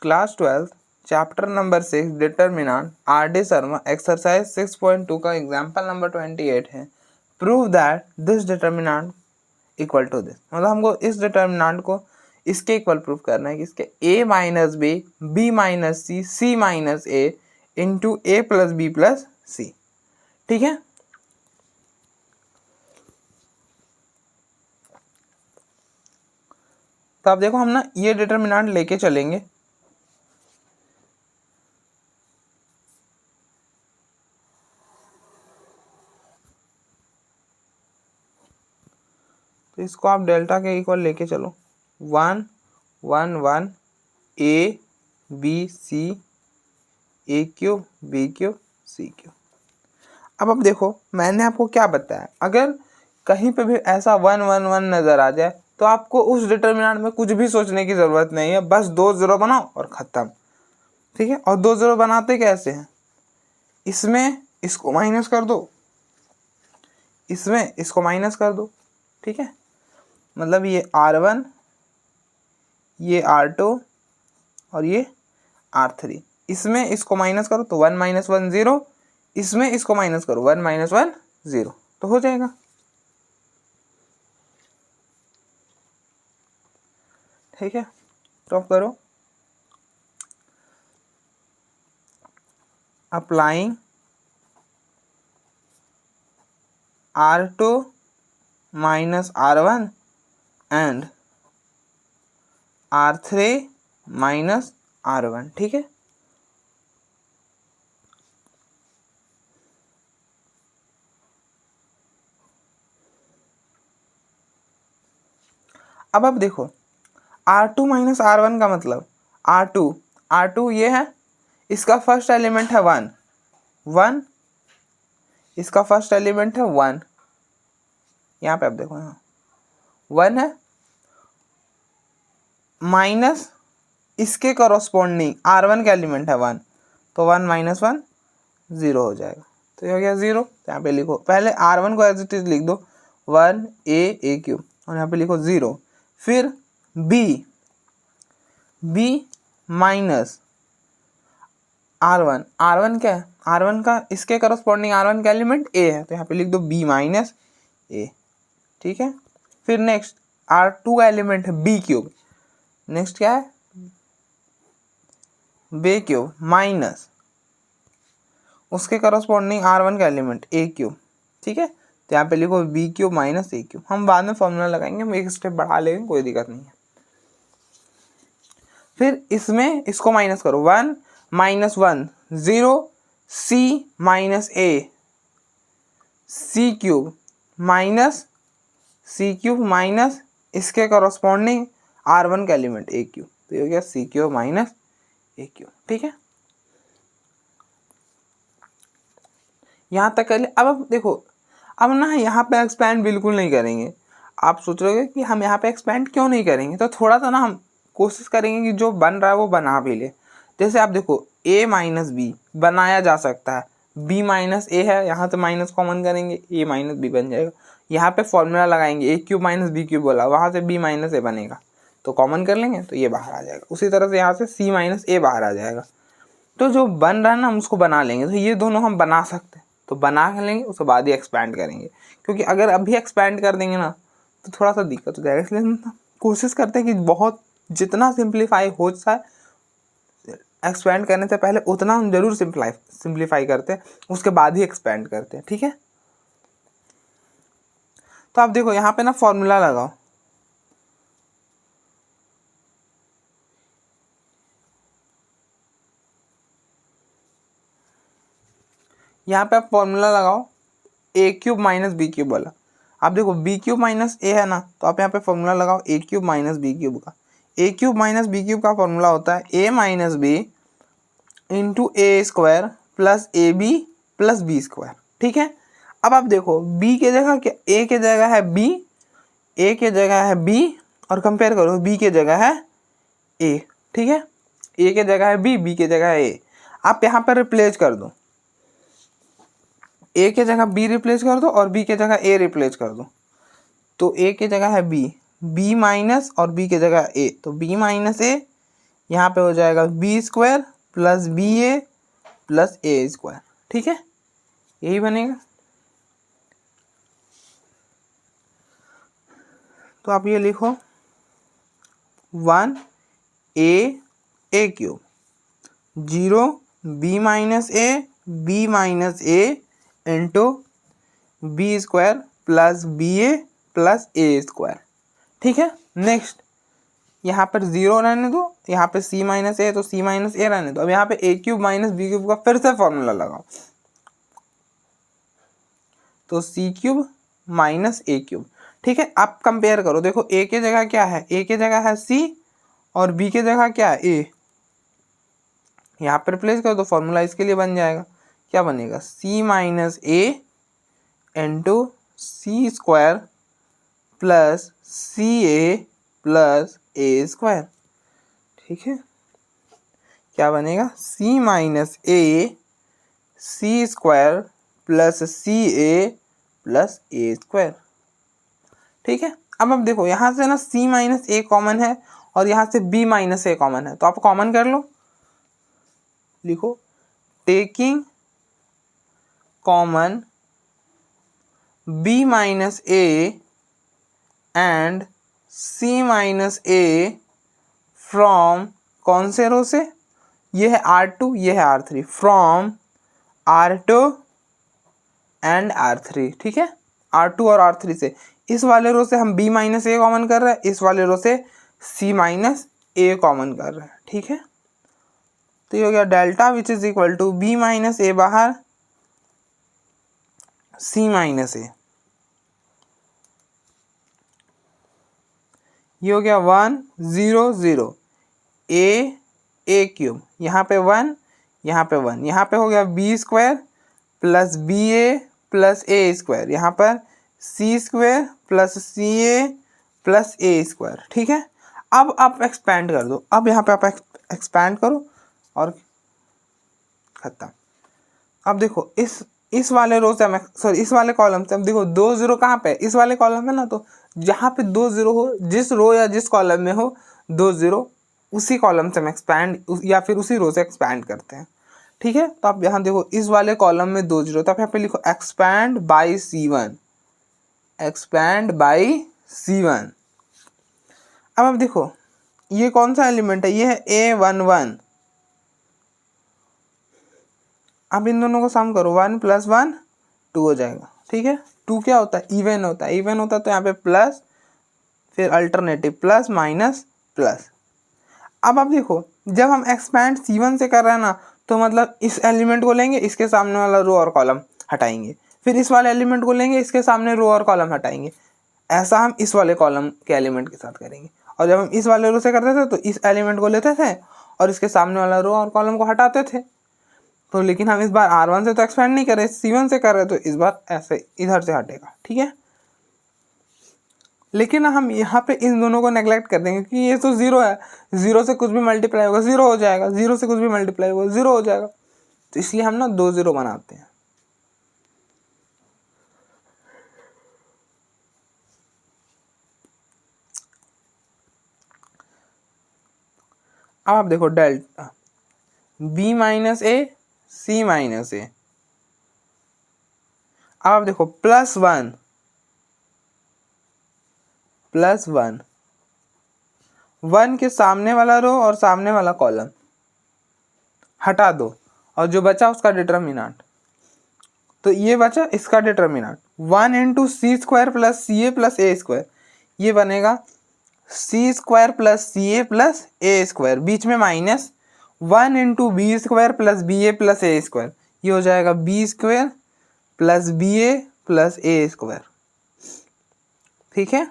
Class 12 chapter number 6 determinant R D. Sharma exercise 6.2 का example number 28 है। Prove that this determinant equal to this, मतलब हमको इस डिटर्मिनेंट को इसके इक्वल प्रूव करना है कि इसके a minus B, b minus C, c minus A into A plus B plus C. ठीक है, तो आप देखो हम ना ये डिटर्मिनेंट लेके चलेंगे। तो इसको आप डेल्टा के इक्वल लेके चलो 1 1 1 a B c a cube b cube c cube. अब देखो मैंने आपको क्या बताया, अगर कहीं पे भी ऐसा 1 1 1 नज़र आ जाए तो आपको उस डिटर्मिनेंट में कुछ भी सोचने की ज़रूरत नहीं है, बस 2 0 बनाओ और ख़त्म। ठीक है, और 2 0 बनाते कैसे हैं, इसमें इसको माइनस कर दो, इसमें इसको माइनस कर दो। ठीक है, मतलब ये R1, ये R2 और ये R3, इसमें इसको माइनस करो तो 1 माइनस 1 0, इसमें इसको माइनस करो 1 माइनस 1 0, तो हो जाएगा। ठीक है, तो अब करो applying R2 minus R1 and R3 minus R1। ठीक है, अब देखो R2 माइनस R1 का मतलब R2 ये है, इसका फर्स्ट एलिमेंट है 1 1, इसका फर्स्ट एलिमेंट है 1, यहाँ पे आप देखो यहाँ 1 है, माइनस इसके कॉरस्पॉन्डिंग R1 का एलिमेंट है 1, तो 1 माइनस 1 0 हो जाएगा, तो ये हो गया 0। तो यहाँ पे लिखो पहले R1 को एज इट इज लिख दो 1 ए क्यूब, और यहाँ पे लिखो 0, फिर b माइनस R1 क्या है, R1 का इसके करस्पॉन्डिंग R1 का एलिमेंट a है, तो यहाँ पे लिख दो b माइनस ए। ठीक है, फिर नेक्स्ट R2 का एलिमेंट है b क्यूब, नेक्स्ट क्या है b क्यूब माइनस उसके करस्पॉन्डिंग R1 का एलिमेंट a क्यूब। ठीक है, तो यहाँ पे लिखो b cube minus a cube, हम बाद में फॉर्मूला लगाएंगे, हम एक स्टेप बढ़ा लेंगे, कोई दिक्कत नहीं है। फिर इसमें इसको माइनस करो 1 minus 1 0, c minus a c cube minus c cube minus इसके करस्पॉन्डिंग R1 का एलिमेंट a क्यूब, तो ये हो गया c cube minus a cube. ठीक है, यहाँ तक कर ले। अब देखो अब ना यहाँ पे एक्सपैंड बिल्कुल नहीं करेंगे। आप सोच रहे हो कि हम यहाँ पे एक्सपैंड क्यों नहीं करेंगे, तो थोड़ा सा ना हम कोशिश करेंगे कि जो बन रहा है वो बना भी ले। जैसे आप देखो a माइनस बी बनाया जा सकता है, b माइनस ए है, यहाँ से माइनस कॉमन करेंगे a माइनस बी बन जाएगा। यहाँ पे फॉर्मूला लगाएंगे a cube minus B cube बोला, वहाँ से b माइनस ए बनेगा, तो कॉमन कर लेंगे तो ये बाहर आ जाएगा। उसी तरह से यहाँ से c माइनस ए बाहर आ जाएगा, तो जो बन रहा है ना हम उसको बना लेंगे। तो ये दोनों हम बना सकते हैं, तो बना कर लेंगे, उसके बाद ही एक्सपैंड करेंगे, क्योंकि अगर अभी एक्सपैंड कर देंगे ना तो थोड़ा सा दिक्कत हो जाएगा। इसलिए हम कोशिश करते हैं कि बहुत जितना सिंप्लीफाई हो जाए एक्सपैंड करने से पहले उतना हम जरूर सिंप्लीफाई करते हैं, उसके बाद ही एक्सपैंड करते हैं। ठीक है, तो आप देखो यहाँ पे ना फॉर्मूला लगाओ, यहाँ पे आप फॉर्मूला लगाओ a cube minus B cube वाला। आप देखो b क्यूब माइनस ए है ना, तो आप यहाँ पे फॉर्मूला लगाओ a cube minus B cube का। a cube minus B cube का फॉर्मूला होता है a minus B into A square plus A B plus B square. ठीक है, अब आप देखो b के जगह क्या, a के जगह है b, a के जगह है b, और कंपेयर करो b के जगह है a। ठीक है, a के जगह है b के जगह है a। आप यहाँ पर रिप्लेस कर दो, a के जगह b रिप्लेस कर दो और b के जगह a रिप्लेस कर दो, तो a के जगह है b माइनस और b के जगह a, तो b माइनस a यहाँ पे हो जाएगा B square plus B A plus A square. ठीक है, यही बनेगा। तो आप ये लिखो 1 ए cube 0 B minus A into B square plus A square. ठीक है, नेक्स्ट यहाँ पर 0 रहने दो, यहाँ पे सी माइनस ए तो सी माइनस ए रहने दो। अब यहाँ पे ए क्यूब माइनस बी क्यूब का फिर से फॉर्मूला लगाओ, तो सी क्यूब माइनस ए क्यूब। ठीक है, आप कंपेयर करो, देखो ए के जगह क्या है, ए के जगह है सी और बी के जगह क्या है ए। यहाँ पर रिप्लेस करो तो फॉर्मूला इसके लिए बन जाएगा, क्या बनेगा, C minus A into C square plus C A plus A square. ठीक है, क्या बनेगा, C minus A C square plus C A plus A square. ठीक है, अब देखो यहाँ से ना सी माइनस ए कॉमन है और यहाँ से बी माइनस ए कॉमन है, तो आप कॉमन कर लो, लिखो taking common b minus a and c minus a from कौन से रो से, ये है R2 ये है R3, from R2 and R3। ठीक है, R2 और R3 से, इस वाले रो से हम B माइनस ए कॉमन कर रहे हैं, इस वाले रो से C माइनस ए कॉमन कर रहे हैं। ठीक है, तो ये हो गया delta which is equal to B minus A बाहर C माइनस ए, ये हो गया 1 0 0 ए क्यूब, यहाँ पे 1 यहाँ पे 1, यहाँ पे हो गया b square plus B A plus A square, यहाँ पर सी square plus C A plus A square. ठीक है, अब आप एक्सपेंड कर दो, अब यहाँ पे आप एक्सपेंड करो और खत्म। अब देखो इस वाले रो से हम सॉरी इस वाले कॉलम से, अब देखो 2 0 कहाँ पे है, इस वाले कॉलम में ना, तो जहाँ पे 2 0 हो, जिस रो या जिस कॉलम में हो 2 0, उसी कॉलम से हम एक्सपैंड या फिर उसी रो से एक्सपैंड करते हैं। ठीक है, तो आप यहाँ देखो इस वाले कॉलम में 2 0, तो आप यहाँ पे लिखो expand by C1, expand by C1। अब आप देखो ये कौन सा एलिमेंट है, ये है A11। अब इन दोनों को सम करो, 1 + 1 2 हो जाएगा। ठीक है, 2 क्या होता है, इवन होता है, इवन होता है तो यहाँ पे प्लस, फिर अल्टरनेटिव प्लस माइनस प्लस। अब आप देखो जब हम एक्सपैंड C1 से कर रहे हैं ना, तो मतलब इस एलिमेंट को लेंगे, इसके सामने वाला रो और कॉलम हटाएंगे, फिर इस वाले एलिमेंट को लेंगे, इसके सामने रो और कॉलम हटाएंगे। ऐसा हम इस वाले कॉलम के एलिमेंट के साथ करेंगे। और जब हम इस वाले रो से करते थे तो इस एलिमेंट को लेते थे और इसके सामने वाला रो और कॉलम को हटाते थे। तो लेकिन हम इस बार R1 से तो एक्सपेंड नहीं कर रहे, C1 से कर रहे, तो इस बार ऐसे इधर से हटेगा। ठीक है, लेकिन हम यहाँ पे इन दोनों को नेगलेक्ट कर देंगे क्योंकि ये तो 0 है, 0 से कुछ भी मल्टीप्लाई होगा 0 हो जाएगा, 0 से कुछ भी मल्टीप्लाई होगा 0 हो जाएगा, तो इसलिए हम ना 2 0 बनाते हैं। अब आप देखो delta B minus A C minus A, अब आप देखो +1 +1, 1 के सामने वाला रो और सामने वाला कॉलम हटा दो और जो बचा उसका डिटर्मिनेंट, तो ये बचा इसका डिटर्मिनेंट 1 × C² + CA + A², ये बनेगा C² + CA + A², बीच में माइनस 1 × B² + BA + A², ये हो जाएगा B² + BA + A²। ठीक है,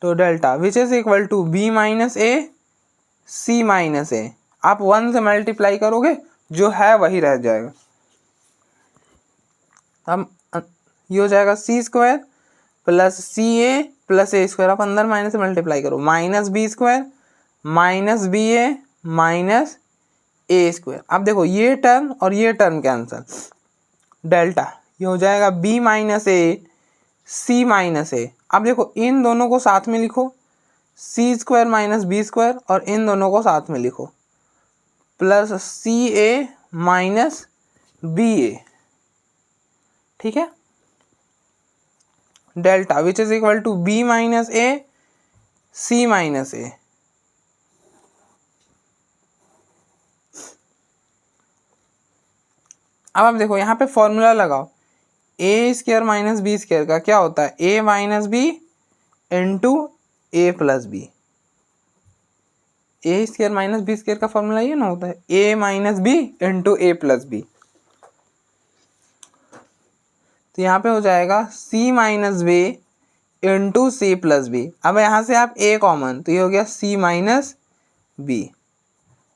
तो delta which is equal to B minus A C minus A, आप 1 से मल्टीप्लाई करोगे जो है वही रह जाएगा। अब ये हो जाएगा C² + CA + A², आप अंदर माइनस से मल्टीप्लाई करो, -B² - BA - A²। अब देखो ये टर्म और ये टर्म कैंसल, डेल्टा ये हो जाएगा B minus A C minus A. अब देखो इन दोनों को साथ में लिखो, C square minus B square और इन दोनों को साथ में लिखो plus C A minus B A, ठीक है, delta which is equal to B minus A C minus A. अब आप देखो यहाँ पे फॉर्मूला लगाओ, A square minus B square का क्या होता है, A minus B into A plus B. A square minus B square का फॉर्मूला ये ना होता है, A minus B into A plus B. तो यहाँ पे हो जाएगा C minus B into C plus B. अब यहाँ से आप ए कॉमन, तो ये हो गया सी माइनस बी।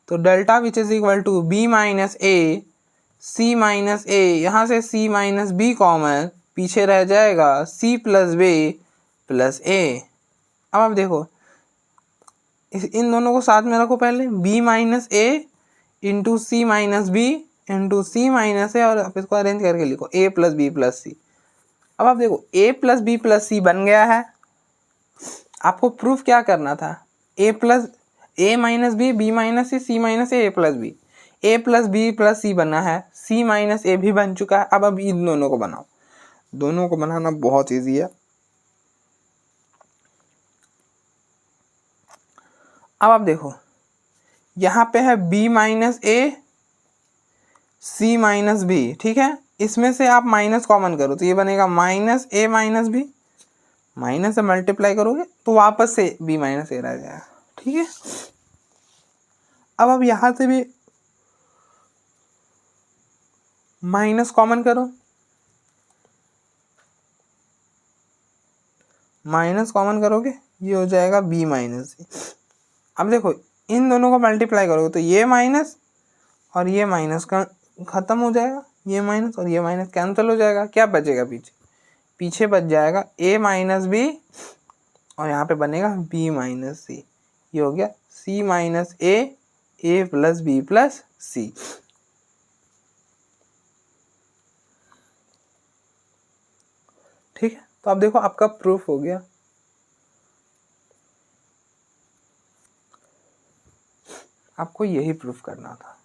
तो delta which is equal to B minus A C minus A, यहाँ से सी माइनस बी कॉमन, पीछे रह जाएगा C plus B plus A. अब आप देखो इन दोनों को साथ में रखो पहले, b minus A into C minus B into C minus A, और आप इसको अरेंज करके लिखो a plus B plus C. अब आप देखो a plus B plus C बन गया है। आपको प्रूफ क्या करना था, a minus B minus C minus A plus B, a plus B plus C बना है, c माइनस ए भी बन चुका है। अब इन दोनों को बनाओ, दोनों को बनाना बहुत ईजी है। अब आप देखो यहाँ पे है b minus A C minus B, ठीक है, इसमें से आप माइनस कॉमन करो तो ये बनेगा माइनस ए माइनस बी, माइनस से मल्टीप्लाई करोगे तो वापस से b माइनस ए रह जाएगा, ठीक है। अब यहाँ से भी माइनस कॉमन करो, माइनस कॉमन करोगे ये हो जाएगा b माइनस सी। अब देखो इन दोनों को मल्टीप्लाई करोगे तो ये माइनस और ये माइनस का खत्म हो जाएगा, ये माइनस और ये माइनस कैंसिल हो जाएगा, क्या बचेगा पीछे, पीछे बच जाएगा a माइनस बी और यहाँ पे बनेगा b माइनस सी। ये हो गया c minus A plus B plus C. ठीक है, तो अब देखो आपका प्रूफ हो गया। आपको यही प्रूफ करना था।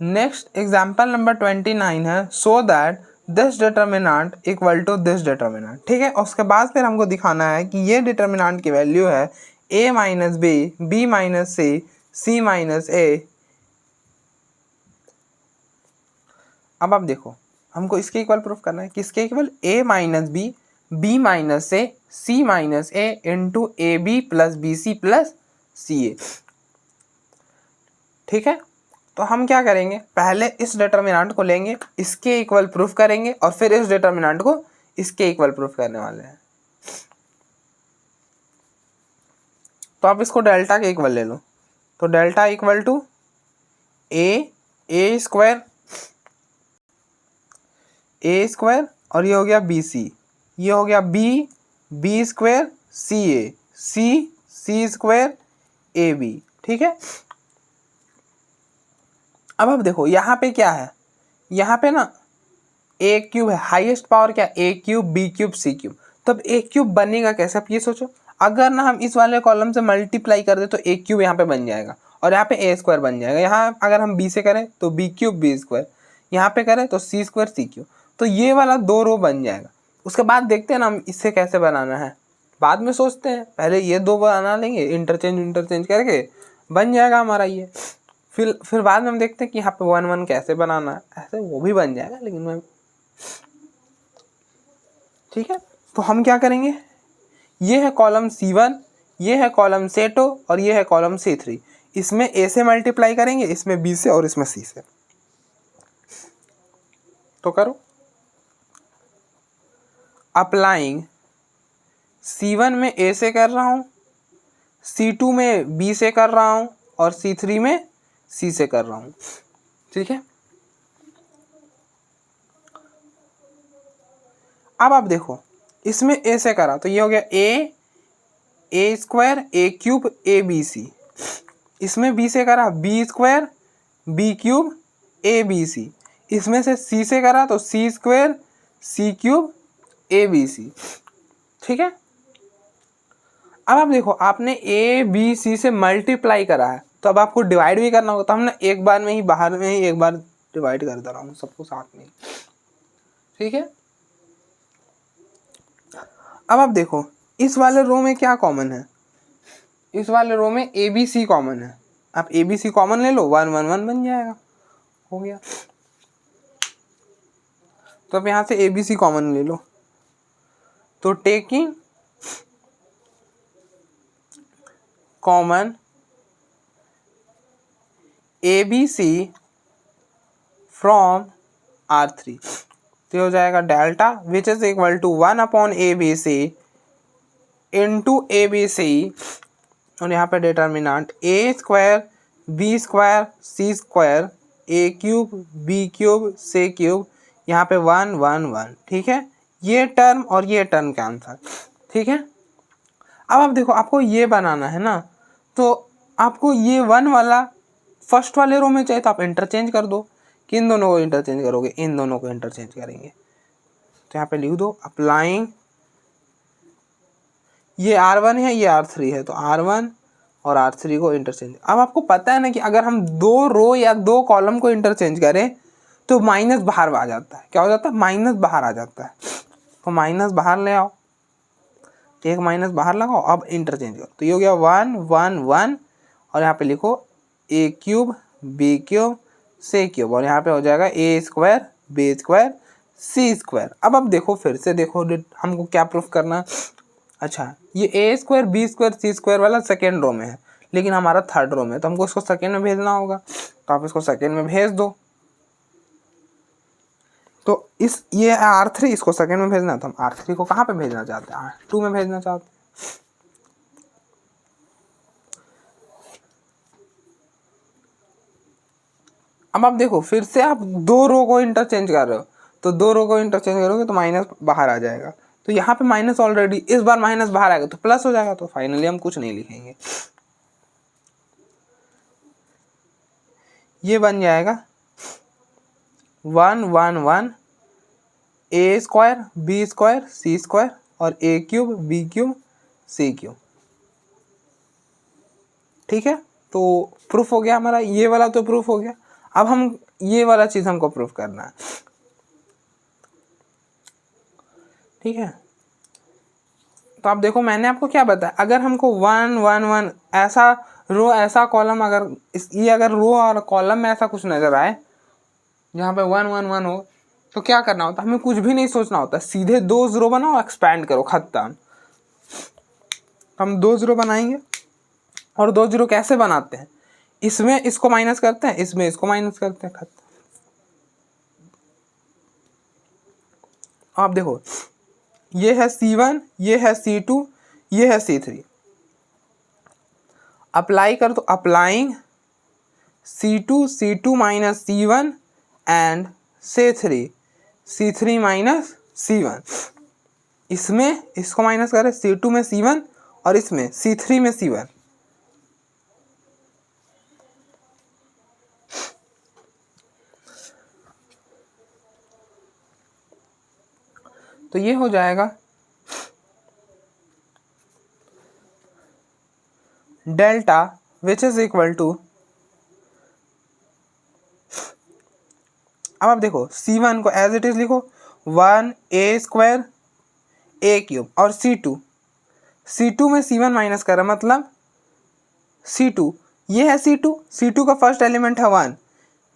नेक्स्ट एग्जाम्पल नंबर 29 है, so that this determinant equal to this determinant, ठीक है। उसके बाद फिर हमको दिखाना है कि ये डिटर्मिनेंट की वैल्यू है a minus B minus C minus A. अब आप देखो हमको इसके इक्वल प्रूफ करना है, किसके equal, a minus B minus C minus A into A B plus B C plus C A, ठीक है। तो हम क्या करेंगे, पहले इस डिटर्मिनेंट को लेंगे, इसके इक्वल प्रूफ करेंगे और फिर इस डिटर्मिनेंट को इसके इक्वल प्रूफ करने वाले हैं। तो आप इसको डेल्टा के इक्वल ले लो, तो delta equal to a square और ये हो गया बी सी, ये हो गया b square c square a b, ठीक है। अब देखो यहाँ पे क्या है, यहाँ पे ना ए क्यूब है, हाईएस्ट पावर क्या, ए cube b cube c cube. तब ए क्यूब बनेगा कैसे, आप ये सोचो, अगर ना हम इस वाले कॉलम से मल्टीप्लाई कर दे तो ए क्यूब यहाँ पे बन जाएगा और यहाँ पे ए स्क्वायर बन जाएगा। यहाँ अगर हम बी से करें तो बी क्यूब बी स्क्वायर, यहाँ पे करें तो सी स्क्वायर सी क्यूब, तो ये वाला 2 रो बन जाएगा। उसके बाद देखते हैं ना हम इससे कैसे बनाना है, बाद में सोचते हैं, पहले ये 2 बना लेंगे, इंटरचेंज करके बन जाएगा हमारा ये। फिर बाद में हम देखते हैं कि यहाँ पे 1 कैसे बनाना है, ऐसे वो भी बन जाएगा, लेकिन मैं, ठीक है। तो हम क्या करेंगे, ये है कॉलम C1, ये है कॉलम C2 और ये है कॉलम C3। इसमें A से मल्टीप्लाई करेंगे, इसमें B से और इसमें C से। तो करो, अप्लाइंग C1 में A से कर रहा हूँ, C2 में B से कर रहा हूँ और C3 में C से कर रहा हूँ। ठीक है, अब आप देखो इसमें A से करा तो ये हो गया A square A cube ABC, इसमें B से करा B square B cube ABC, इसमें से C से करा तो C square C cube ABC। ठीक है, अब आप देखो आपने ABC से मल्टीप्लाई करा है तो अब आपको डिवाइड भी करना होगा, तो हमने एक बार में ही बाहर में ही एक बार डिवाइड कर दे रहा हूँ सबको साथ में। ठीक है, अब आप देखो इस वाले रो में क्या कॉमन है, इस वाले रो में ABC कॉमन है, आप ABC कॉमन ले लो 1 1 1 बन जाएगा, हो गया। तो अब यहाँ से ABC कॉमन ले लो, तो taking common ABC from R3, तो हो जाएगा delta which is equal to 1 upon ABC into ABC और यहाँ पे determinant A square B square C square A cube B cube C cube, यहाँ पे 1 1 1। ठीक है, ये टर्म और ये टर्म का आंसर। ठीक है, अब आप देखो आपको ये बनाना है ना, तो आपको ये 1 वाला फर्स्ट वाले रो में चाहिए तो आप इंटरचेंज कर दो, कि इन दोनों को इंटरचेंज करोगे, इन दोनों को इंटरचेंज करेंगे। तो यहाँ पे लिख दो अप्लाइंग, ये R1 है ये R3 है, तो R1 और R3 को इंटरचेंज। अब आपको पता है ना कि अगर हम 2 रो या 2 कॉलम को इंटरचेंज करें तो माइनस बाहर आ जाता है, क्या हो जाता है, माइनस बाहर आ जाता है। तो माइनस बाहर ले आओ, एक माइनस बाहर लगाओ, अब इंटरचेंज करो, तो ये हो गया 1 1 1 और यहाँ पे लिखो A cube B cube C cube और यहाँ पे हो जाएगा A square B square C square. अब देखो फिर से देखो हमको क्या प्रूफ करना है। अच्छा, ये A square B square C square वाला सेकेंड रो में है, लेकिन हमारा थर्ड रो में, तो हमको इसको सेकेंड में भेजना होगा, तो आप इसको सेकेंड में भेज दो। तो ये R3 इसको सेकेंड में भेजना है, तो हम R3 को कहाँ पे भेजना चाहते हैं, R2 में भेजना चाहते हैं। अब आप देखो फिर से आप 2 रो को इंटरचेंज कर रहे हो, तो 2 रो को इंटरचेंज करोगे तो माइनस बाहर आ जाएगा, तो यहाँ पे माइनस ऑलरेडी, इस बार माइनस बाहर आएगा तो प्लस हो जाएगा, तो फाइनली हम कुछ नहीं लिखेंगे, ये बन जाएगा 1 1 1 A square B square C square और A cube B cube C cube. ठीक है, तो प्रूफ हो गया हमारा, ये वाला तो प्रूफ हो गया। अब हम ये वाला चीज़ हमको प्रूफ करना है। ठीक है, तो आप देखो मैंने आपको क्या बताया, अगर हमको 1 1 1 ऐसा रो ऐसा कॉलम, अगर ये अगर रो और कॉलम में ऐसा कुछ नज़र आए जहाँ पे 1 1 1 हो, तो क्या करना होता है, हमें कुछ भी नहीं सोचना होता, सीधे 2 ज़ीरो बनाओ, एक्सपैंड करो, खत्म। हम 2 ज़ीरो बनाएंगे, और 2 ज़ीरो कैसे बनाते हैं, इसमें इसको माइनस करते हैं, इसमें इसको माइनस करते हैं, खत्म। आप देखो ये है C1, ये है C2, ये है C3, अप्लाई कर दो, applying C2 minus C1 and C3 minus C1, इसमें इसको माइनस करें, C2 में C1 और इसमें C3 में C1। तो ये हो जाएगा delta which is equal to, अब आप देखो C1 को एज इट इज लिखो 1 A स्क्वायर A क्यूब और C2 में C1 माइनस करा, मतलब C2, ये है C2 का फर्स्ट एलिमेंट है 1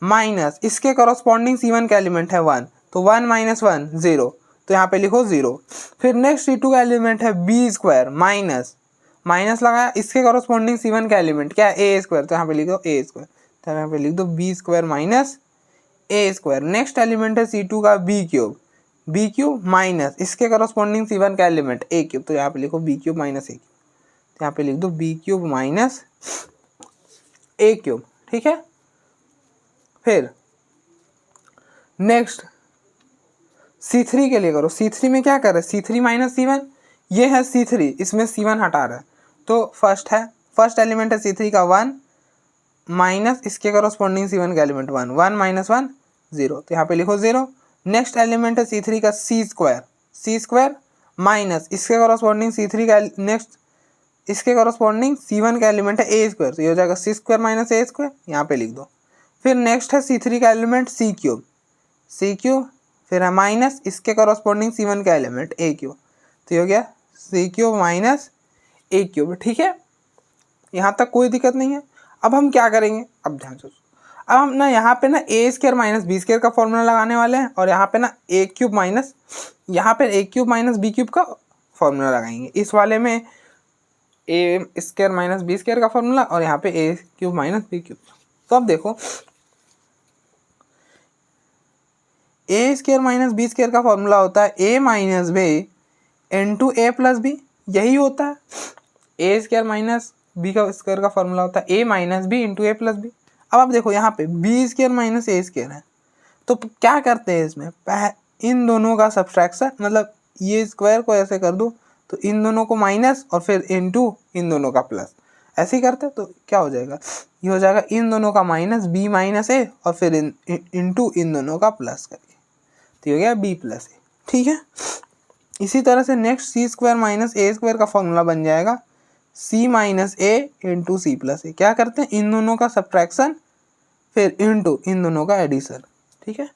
माइनस इसके करस्पॉन्डिंग C1 का एलिमेंट है 1, तो 1 माइनस 1 0, तो यहाँ पे लिखो 0। फिर नेक्स्ट C2 का एलिमेंट है B स्क्वायर माइनस लगाया, इसके करस्पॉन्डिंग C1 का एलिमेंट क्या है A स्क्वायर, तो यहाँ पे लिखो A स्क्वायर, तो यहाँ पे लिख दो B square minus A square. Next element है C2 का B cube, b cube minus इसके करस्पॉन्डिंग C1 का एलिमेंट ए क्यूब, तो यहाँ पे लिखो बी क्यूब माइनस ए क्यूब, तो यहाँ पे लिख दो बी क्यूब माइनस ए क्यूब, ठीक है। फिर नेक्स्ट C3 के लिए करो, C3 में क्या कर रहे हैं, C3 माइनस C1, ये है C3, इसमें C1 हटा रहा है, तो फर्स्ट है, फर्स्ट एलिमेंट है C3 का 1 माइनस इसके करस्पॉन्डिंग C1 का एलिमेंट 1, 1 माइनस 1 0, तो यहाँ पे लिखो 0। नेक्स्ट एलिमेंट है C3 का C स्क्वायर माइनस इसके करस्पॉन्डिंग C3 का नेक्स्ट इसके करस्पॉन्डिंग C1 का एलिमेंट है A स्क्वायर, तो ये हो जाएगा C square minus A square, यहाँ पे लिख दो। फिर नेक्स्ट है C3 का एलिमेंट C क्यूब, फिर है माइनस इसके करस्पॉन्डिंग C1 का एलिमेंट A क्यूब, तो ये हो गया C cube minus A cube, ठीक है। यहाँ तक कोई दिक्कत नहीं है। अब हम क्या करेंगे, अब ध्यान से, अब हम ना यहाँ पे ना A square minus B square का फॉर्मूला लगाने वाले हैं, और यहाँ पे ना ए क्यूब माइनस यहाँ पे ए क्यूब माइनस बी क्यूब का फॉर्मूला लगाएंगे। इस वाले में ए स्क्वायर माइनस बी स्क्वायर का फॉर्मूला, और यहाँ पे ए क्यूब माइनस बी क्यूब। तो अब देखो A square minus B square का फॉर्मूला होता है A minus B into A plus b, यही होता है। ए स्क्वायर माइनस बी का स्क्वायर का फॉर्मूला होता है A minus B into A plus B. अब आप देखो यहाँ पे बी स्क्वायर माइनस ए स्क्वायर है, तो क्या करते हैं इसमें, इन दोनों का सब्सट्रैक्शन, मतलब ये स्क्वायर को ऐसे कर दो तो इन दोनों को माइनस और फिर इनटू इन दोनों का प्लस, ऐसे ही करते हैं। तो क्या हो जाएगा, ये हो जाएगा इन दोनों का माइनस बी माइनस ए और फिर इनटू इन दोनों का प्लस करके, तो ये हो गया बी प्लस ए, ठीक है। इसी तरह से नेक्स्ट सी स्क्वायर माइनस ए स्क्वायर का फॉर्मूला बन जाएगा C minus A into C plus ए। क्या करते हैं, इन दोनों का सब्ट्रैक्शन फिर इनटू इन दोनों का एडिशन, ठीक है।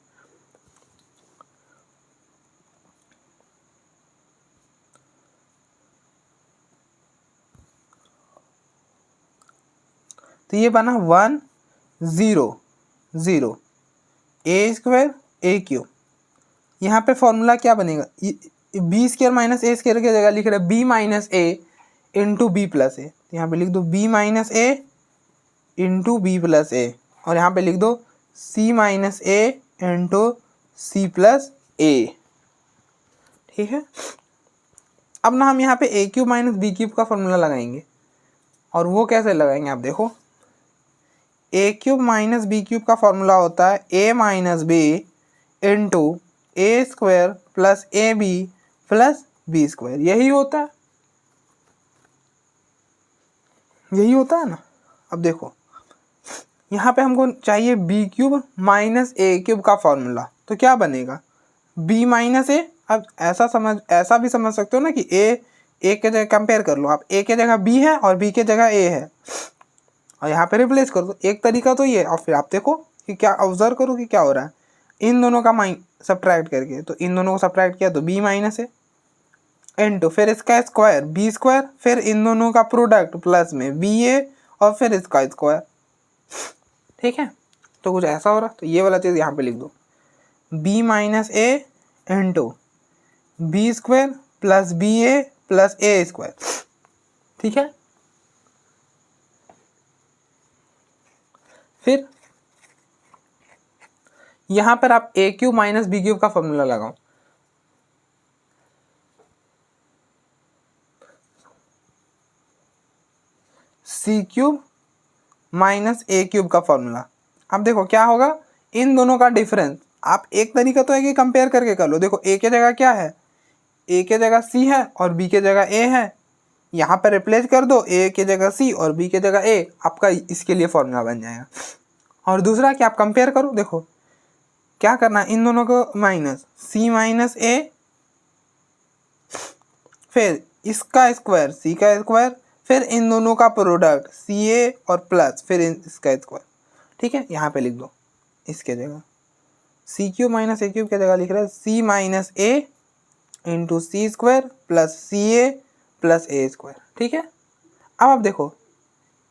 तो ये बना 1 0 0 ए स्क्वायर ए क्यूब। यहाँ पे फॉर्मूला क्या बनेगा, बी स्क्वायर माइनस ए स्क्वायर की जगह लिख रहे हैं B minus A into B plus ए, तो यहाँ पे लिख दो B minus A into B plus ए, और यहाँ पे लिख दो सी minus A into C plus ए, ठीक है। अब ना हम यहाँ पे ए क्यूब माइनस बी क्यूब का फॉर्मूला लगाएंगे, और वो कैसे लगाएंगे, आप देखो ए क्यूब माइनस बी क्यूब का फॉर्मूला होता है A minus B into A square plus A B plus B square, यही होता है ना। अब देखो यहाँ पे हमको चाहिए बी क्यूब माइनस ए क्यूब का फॉर्मूला, तो क्या बनेगा बी माइनस ए। अब ऐसा भी समझ सकते हो ना कि ए के जगह कंपेयर कर लो आप, ए के जगह बी है और बी के जगह ए है, और यहाँ पे रिप्लेस कर दो। एक तरीका तो ये, और फिर आप देखो कि क्या ऑब्जर्व करो कि क्या हो रहा है, इन दोनों का सब्ट्रैक्ट करके, तो इन दोनों को सब्ट्रैक्ट किया तो बी माइनस ए इंटू फिर इसका स्क्वायर बी स्क्वायर, फिर इन दोनों का प्रोडक्ट प्लस में बी ए और फिर इसका स्क्वायर, ठीक है। तो कुछ ऐसा हो रहा, तो ये वाला चीज़ यहाँ पे लिख दो B minus A into B square plus B A plus A square, ठीक है। फिर यहाँ पर आप A cube minus B cube का फॉर्मूला लगाओ, सी क्यूब माइनस ए क्यूब का फॉर्मूला। अब देखो क्या होगा, इन दोनों का डिफरेंस, आप एक तरीका तो है कि कंपेयर करके कर लो। देखो ए के जगह क्या है, ए के जगह सी है और बी के जगह ए है, यहाँ पर रिप्लेस कर दो ए के जगह सी और बी के जगह ए, आपका इसके लिए फॉर्मूला बन जाएगा। और दूसरा कि आप कंपेयर करो, देखो क्या करना है, इन दोनों को माइनस सी माइनस ए, फिर इसका स्क्वायर सी का स्क्वायर, फिर इन दोनों का प्रोडक्ट सी ए और प्लस फिर इसका स्क्वायर, ठीक है। यहाँ पे लिख दो इसके जगह सी क्यूब माइनस ए क्यूब के जगह लिख रहे हैं सी minus A into C square plus C A plus A square, ठीक है। अब आप देखो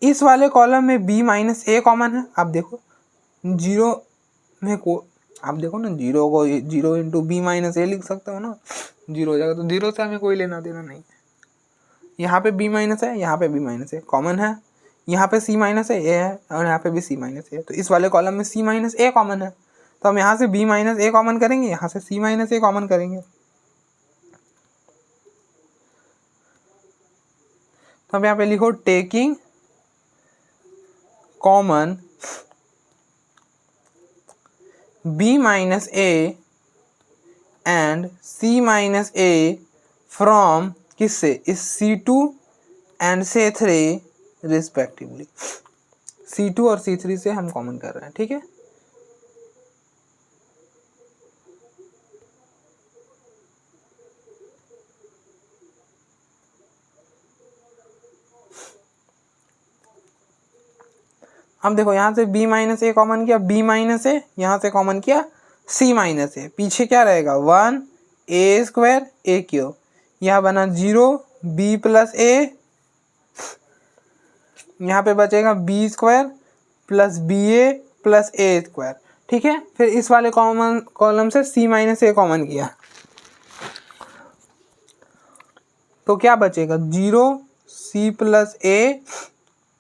इस वाले कॉलम में बी माइनस ए कॉमन है, आप देखो जीरो में को आप देखो ना, जीरो को जीरो इंटू बी माइनस ए लिख सकते हो ना, जीरो हो जाएगा, तो जीरो से हमें कोई लेना देना नहीं। यहाँ पे बी माइनस है, यहाँ पे बी माइनस ए कॉमन है, यहाँ पे सी माइनस ए है और यहाँ पे भी सी माइनस ए, तो इस वाले कॉलम में सी माइनस ए कॉमन है, तो हम यहाँ से b माइनस ए कॉमन करेंगे, यहाँ से c माइनस ए कॉमन करेंगे। तो हम यहाँ पे लिखो taking common b minus a and c minus a from किससे, इस C2 and C3 respectively. C2 और C3 से हम कॉमन कर रहे हैं, ठीक है। अब देखो यहाँ से b माइनस ए कॉमन किया, b माइनस ए, यहाँ से कॉमन किया c माइनस ए, पीछे क्या रहेगा 1 a स्क्वायर a क्यूब, यहाँ बना 0 b प्लस ए, यहाँ पे बचेगा b square plus B A plus A square, ठीक है। फिर इस वाले कॉमन कॉलम से c माइनस ए कॉमन किया, तो क्या बचेगा 0 c plus A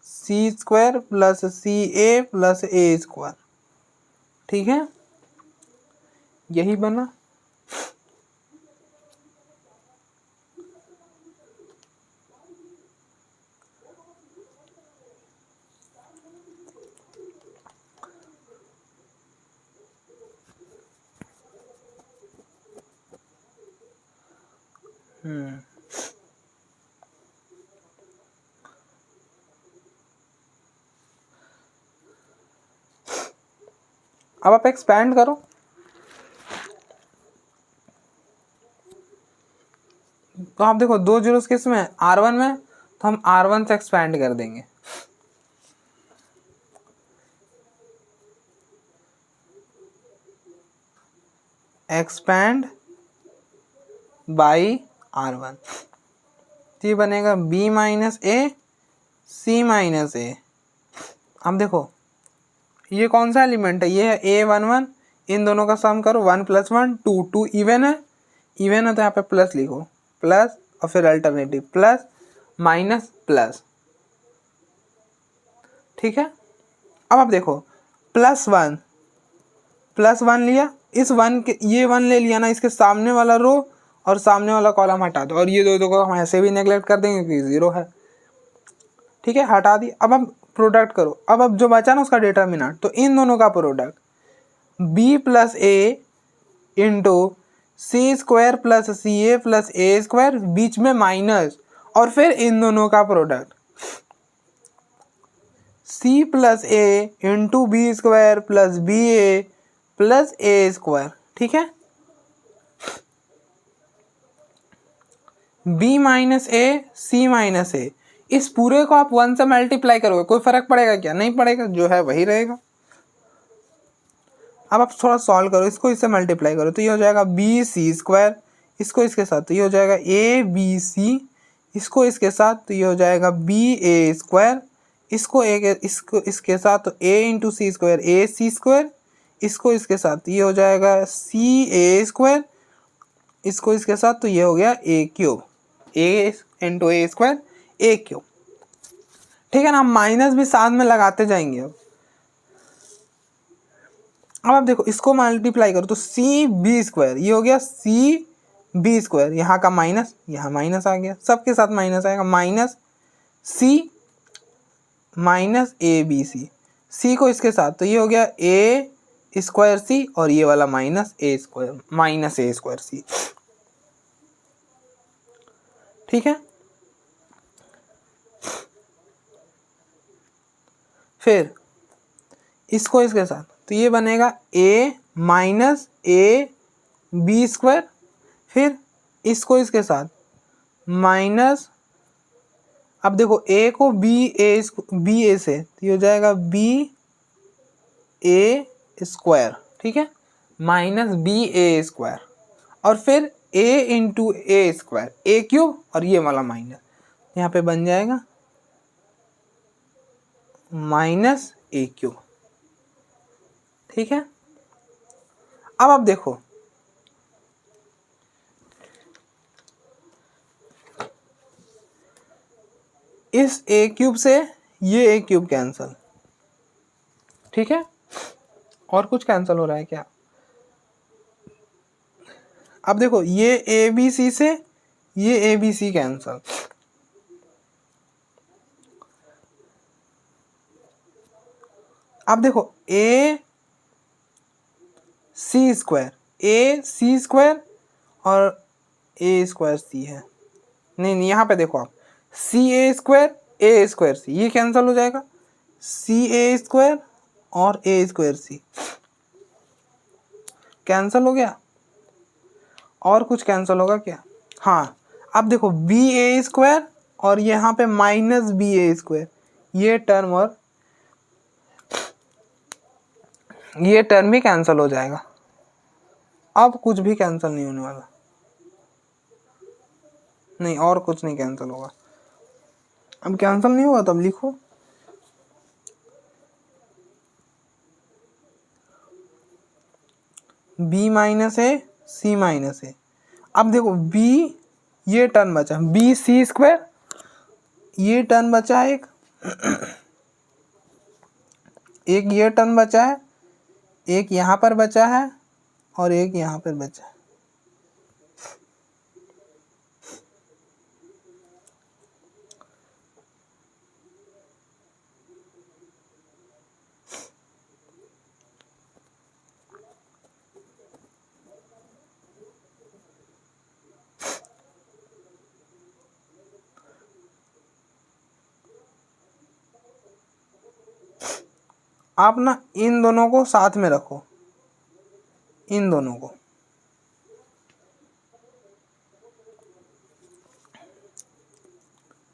C square plus C A plus A square, ठीक है, यही बना। अब आप एक्सपैंड करो, तो आप देखो 2 जीरोस किस में है, R1 में, तो हम R1 से एक्सपैंड कर देंगे। एक्सपैंड बाई R1, तो ये बनेगा B minus A C minus A. अब देखो ये कौन सा एलिमेंट है, ये है A11, इन दोनों का सम करो 1 + 1 2, 2 इवन है, इवन है तो यहाँ पे प्लस लिखो, प्लस और फिर अल्टरनेटिव प्लस माइनस प्लस, ठीक है। अब आप देखो +1 लिया, इस 1 के ये 1 ले लिया ना, इसके सामने वाला रो और सामने वाला कॉलम हटा दो, और ये दो को हम ऐसे भी नेगलेक्ट कर देंगे क्योंकि 0 है, ठीक है, हटा दी। अब प्रोडक्ट करो, अब जो बचा ना उसका डिटर्मिनेंट, तो इन दोनों का product b plus A into C square plus C A plus A square, बीच में माइनस, और फिर इन दोनों का product c plus A into B square plus B A plus A square, ठीक है। b minus A C minus A, इस पूरे को आप 1 से मल्टीप्लाई करोगे, कोई फर्क पड़ेगा क्या, नहीं पड़ेगा, जो है वही रहेगा। अब आप थोड़ा सॉल्व करो, इसको इससे मल्टीप्लाई करो, तो ये हो जाएगा बी सी स्क्वायर, इसको इसके साथ तो ये हो जाएगा ए बी सी, इसको इसके साथ तो ये हो जाएगा बी ए स्क्वायर, इसको इसको इसके साथ तो ए इंटू सी स्क्वायर ए सी स्क्वायर, इसको इसके साथ ये हो जाएगा सी ए स्क्वायर, इसको इसके साथ तो ये हो गया ए क्यूब, ए इंटू ए स्क्वायर ए क्यूब, ठीक है ना। हम माइनस भी साथ में लगाते जाएंगे। अब आप देखो इसको मल्टीप्लाई करो तो सी बी स्क्वायर, ये हो गया सी बी स्क्वायर, यहाँ का माइनस, यहाँ माइनस आ गया, सबके साथ माइनस आएगा, minus C minus A B C, C को इसके साथ तो ये हो गया ए स्क्वायर सी, और ये वाला माइनस ए स्क्वायर सी, ठीक है। फिर इसको इसके साथ तो ये बनेगा a minus A B square, फिर इसको इसके साथ माइनस, अब देखो a को बी ए से तो ये हो जाएगा बी ए स्क्वायर, ठीक है, माइनस बी ए स्क्वायर, और फिर a into A square A cube, और ये वाला माइनस, यहाँ पे बन जाएगा माइनस ए क्यूब, ठीक है। अब आप देखो इस ए क्यूब से ये ए क्यूब कैंसल, ठीक है। और कुछ कैंसिल हो रहा है क्या? अब देखो ये ए बी सी से ये ए बी सी कैंसल, अब देखो ए सी स्क्वायर, ए सी स्क्वायर और ए स्क्वायर सी है, नहीं यहाँ पे देखो आप, सी ए स्क्वायर सी, ये कैंसिल हो जाएगा, सी ए स्क्वायर और ए स्क्वायर सी कैंसिल हो गया। और कुछ कैंसिल होगा क्या? हाँ, अब देखो बी ए स्क्वायर और यहाँ पे माइनस बी ए स्क्वायर, ये टर्म और ये टर्म भी कैंसिल हो जाएगा। अब कुछ भी कैंसिल नहीं होने वाला, नहीं और कुछ नहीं कैंसिल होगा। अब कैंसिल नहीं होगा तब लिखो b minus A C minus A. अब देखो b, ये टर्म बचा बी सी स्क्वायर, ये टर्म बचा एक ये टर्म बचा है, एक यहाँ पर बचा है और एक यहाँ पर बचा है। आप ना इन दोनों को साथ में रखो, इन दोनों को,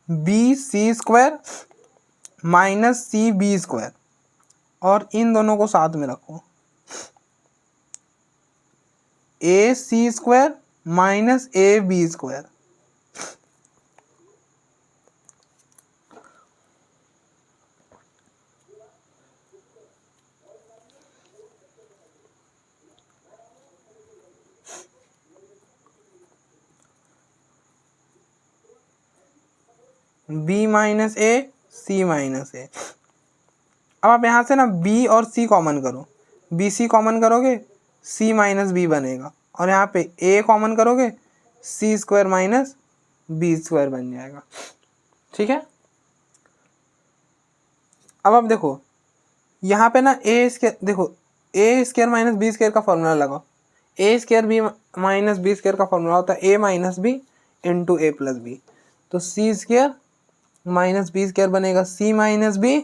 B C square minus C B square, और इन दोनों को साथ में रखो, A C square minus A B square. b minus A C minus A. अब आप यहाँ से ना b और c कॉमन करो, बी सी कॉमन करोगे c माइनस बी बनेगा, और यहाँ पे a कॉमन करोगे C square minus B square बन जाएगा। ठीक है, अब आप देखो यहाँ पे ना ए स्क्वायर, देखो A square minus B square का फॉर्मूला लगाओ, A square B minus B square का फॉर्मूला होता है A minus B into A plus B, तो C square minus B square बनेगा C minus B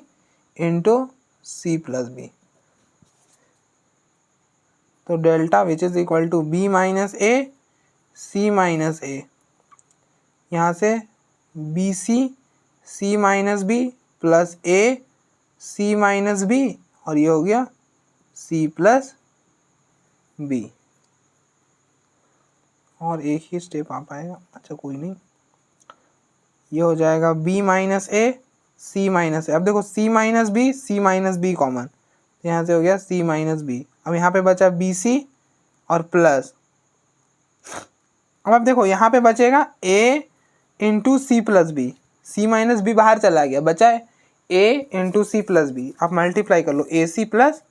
into C plus B, तो delta which is equal to B minus A C minus A, यहाँ से B C minus B plus A C minus B, और ये हो गया सी plus B, और एक ही स्टेप आ पाएगा, अच्छा कोई नहीं, ये हो जाएगा b minus A C minus A. अब देखो c माइनस बी कॉमन, तो यहाँ से हो गया c माइनस बी, अब यहाँ पे बचा बी सी और प्लस, अब आप देखो यहाँ पे बचेगा a into C plus B, C minus B बाहर चला गया, बचा है a into C plus B, आप मल्टीप्लाई कर लो A C plus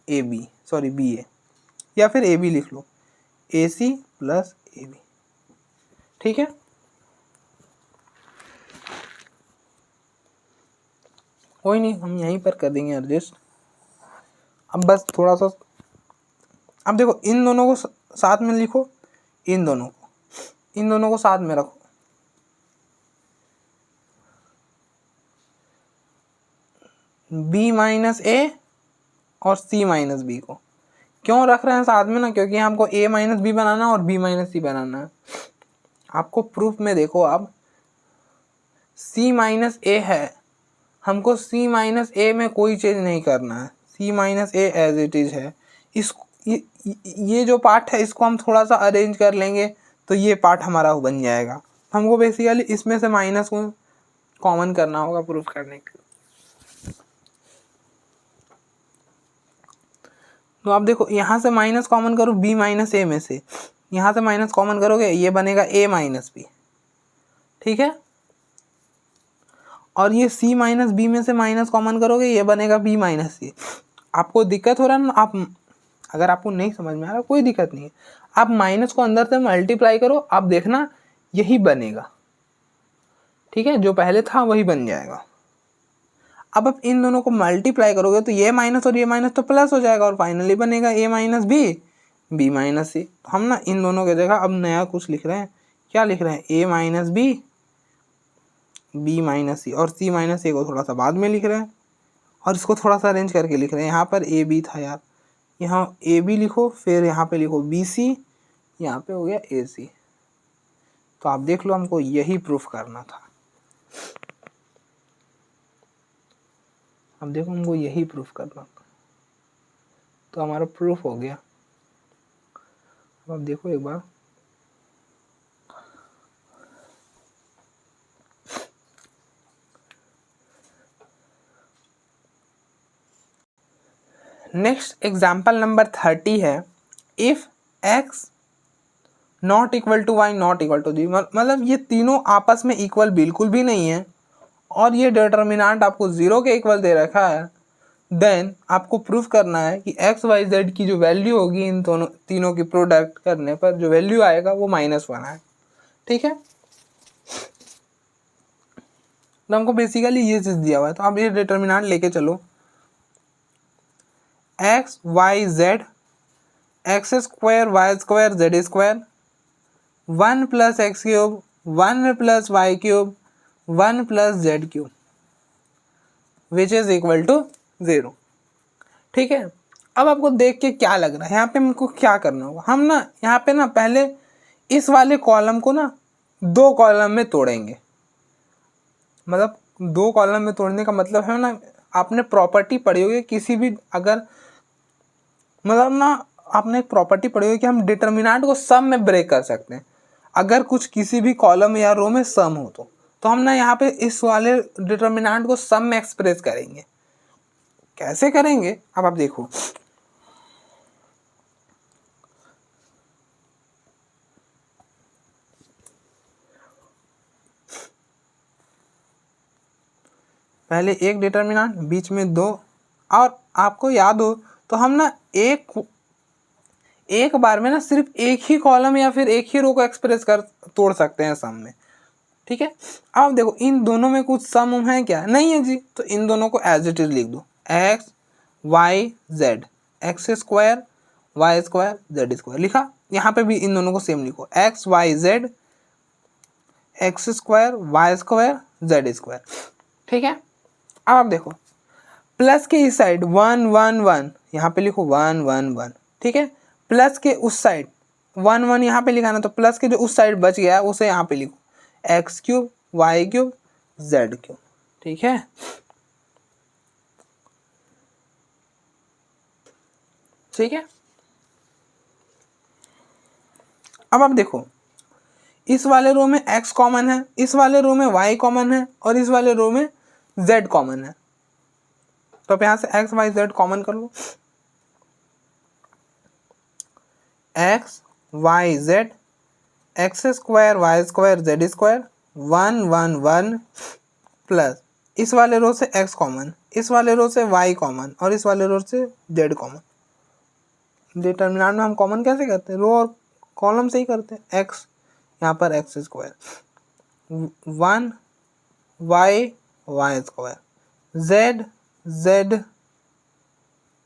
A B, sorry B A, या फिर ए बी लिख लो, A C plus A b. ठीक है, कोई नहीं, हम यहीं पर कर देंगे एडजस्ट। अब बस थोड़ा सा, अब देखो इन दोनों को साथ में लिखो, इन दोनों को साथ में रखो, b माइनस ए और c माइनस बी को क्यों रख रहे हैं साथ में ना, क्योंकि हमको a माइनस बी बनाना है और b माइनस सी बनाना है। आपको प्रूफ में देखो, अब c माइनस ए है, हमको c माइनस ए में कोई चेंज नहीं करना है, c minus a as it is है। इस ये जो पार्ट है इसको हम थोड़ा सा अरेंज कर लेंगे तो ये पार्ट हमारा बन जाएगा। हमको बेसिकली इसमें से माइनस को कॉमन करना होगा प्रूफ करने के। तो आप देखो यहाँ से माइनस कॉमन करो b माइनस ए में से, यहाँ से माइनस कॉमन करोगे ये बनेगा a माइनस बी। ठीक है, और ये c माइनस बी में से माइनस कॉमन करोगे ये बनेगा b माइनस सी। आपको दिक्कत हो रहा है ना, आप अगर आपको नहीं समझ में आ रहा कोई दिक्कत नहीं है, आप माइनस को अंदर से मल्टीप्लाई करो, आप देखना यही बनेगा, ठीक है, जो पहले था वही बन जाएगा। अब आप इन दोनों को मल्टीप्लाई करोगे तो ये माइनस और ये माइनस तो प्लस हो जाएगा और फाइनली बनेगा ए माइनस बी, बी माइनस सी। हम ना इन दोनों की जगह अब नया कुछ लिख रहे हैं, क्या लिख रहे हैं, ए माइनस बी, बी माइनस सी, और सी माइनस ए को थोड़ा सा बाद में लिख रहे हैं और इसको थोड़ा सा अरेंज करके लिख रहे हैं। यहाँ पर ए बी था यार, यहाँ ए बी लिखो, फिर यहाँ पे लिखो बी सी, यहाँ पे हो गया ए सी। तो आप देख लो हमको यही प्रूफ करना था, अब देखो हमको यही प्रूफ करना था, तो हमारा प्रूफ हो गया। अब देखो एक बार, नेक्स्ट एग्जाम्पल नंबर 30 है, if x not equal to Y not equal to Z, मतलब ये तीनों आपस में इक्वल बिल्कुल भी नहीं है और ये डिटर्मिनेंट आपको 0 के इक्वल दे रखा है, देन आपको प्रूफ करना है कि एक्स वाई जेड की जो वैल्यू होगी इन दोनों तीनों की प्रोडक्ट करने पर जो वैल्यू आएगा वो -1 है, ठीक है। तो हमको बेसिकली ये चीज़ दिया हुआ है, तो आप ये डिटर्मिनेंट लेके चलो, x y z, x square y square z square, 1 plus x cube, 1 plus y cube, 1 plus z cube, which is equal to 0, ठीक है। अब आपको देख के क्या लग रहा है, यहाँ पे हमको क्या करना होगा, हम ना यहाँ पे ना पहले इस वाले कॉलम को ना 2 कॉलम में तोड़ेंगे, मतलब 2 कॉलम में तोड़ने का मतलब है ना, आपने प्रॉपर्टी पढ़ी होगी किसी भी, अगर मतलब ना आपने एक प्रॉपर्टी पढ़ी होगी कि हम डिटर्मिनेंट को सम में ब्रेक कर सकते हैं, अगर कुछ किसी भी कॉलम या रो में सम हो तो हम ना यहाँ पे इस वाले डिटर्मिनेंट को सम में एक्सप्रेस करेंगे। कैसे करेंगे अब आप देखो, पहले एक डिटर्मिनेंट, बीच में 2, और आपको याद हो तो हम ना एक बार में ना सिर्फ एक ही कॉलम या फिर एक ही रो को एक्सप्रेस कर तोड़ सकते हैं सम में, ठीक है। अब देखो इन दोनों में कुछ सम है क्या, नहीं है जी, तो इन दोनों को एज इट इज लिख दो, x y z, x square y square z square लिखा, यहाँ पे भी इन दोनों को सेम लिखो, x y z, x square y square z square, ठीक है। अब आप देखो प्लस के इस साइड 1 1 1, यहाँ पे लिखो 1 1 1, ठीक है। प्लस के उस साइड 1 1 यहाँ पे लिखा ना, तो प्लस के जो उस साइड बच गया है उसे यहाँ पे लिखो, x cube y cube z cube, ठीक है। ठीक है, अब आप देखो इस वाले रो में x कॉमन है, इस वाले रो में y कॉमन है और इस वाले रो में z कॉमन है, तो आप यहाँ से x y z कॉमन कर लो, x y z, x square y square z square 1 1 1 plus इस वाले रो से x कॉमन, इस वाले रो से y कॉमन और इस वाले रो से z कॉमन। डिटर्मिनेंट में हम कॉमन कैसे करते हैं, रो और कॉलम से ही करते हैं, x यहाँ पर x square 1 y y square z z